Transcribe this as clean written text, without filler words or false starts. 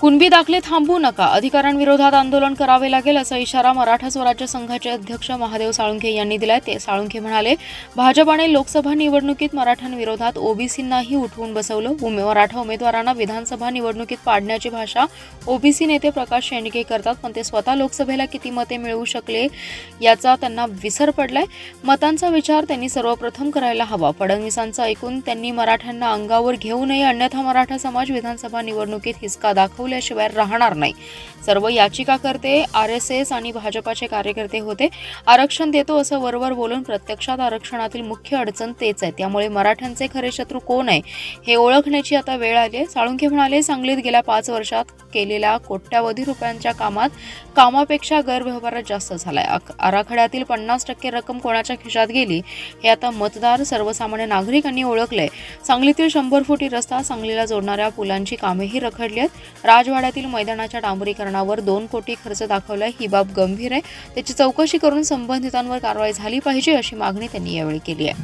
कुणबी दाखले थांबवू नका, अधिकाऱ्यांविरोधात आंदोलन करावे लागेल असा इशारा मराठा स्वराज्य संघाचे अध्यक्ष महादेव साळुंखे यांनी दिलाय। ते साळुंखे म्हणाले, भाजपाने लोकसभा निवडणुकीत मराठ्यांविरोधात ओबीसींनाही उठवून बसवलं। मराठा उमेदवारांना विधानसभा निवडणुकीत पाडण्याची भाषा ओबीसी नेते प्रकाश शेंडगे करतात, पण ते स्वतः लोकसभेला किती मते मिळवू शकले याचा त्यांना विसर पडलाय। मतांचा विचार त्यांनी सर्वप्रथम करायला हवा। फडणवीसांचं ऐकून त्यांनी मराठ्यांना अंगावर घेऊ नये, अन्यथा मराठा समाज विधानसभा निवडणुकीत हिसका दाखवल्याशिवाय राहणार नाही। सर्व याचिकाकर्ते आरएसएस आणि भाजपाचे कार्यकर्ते होते। आरक्षण देतो असं वरवर बोलून प्रत्यक्षात आरक्षणातील मुख्य अडचण तेच आहे। त्यामुळे मराठ्यांचे खरे शत्रू कोण आहे हे ओळखण्याची आता वेळ आली आहे। साळुंखे म्हणाले, सांगलीत गेल्या 5 वर्षात केलेल्या कोट्यावधी रुपयांच्या कामापेक्षा गैरव्यवहारात जास्त झालाय। आराखड्यातील 50% रक्कम कोणाच्या खिशात गेली हे आता मतदार सर्वसामान्य नागरिकांनी ओळखलंय। सांगलीतील 100 फुटी रस्ता, सांगलीला जोडणाऱ्या पुलांची कामेही रखडली आहेत। राजवाड्यातील मैदानाच्या डांबरीकरणावर 2 कोटी खर्च दाखवलाय। ही बाब गंभीर आहे, त्याची चौकशी करून संबंधितांवर कारवाई झाली पाहिजे अशी मागणी त्यांनी यावेळी केली आहे।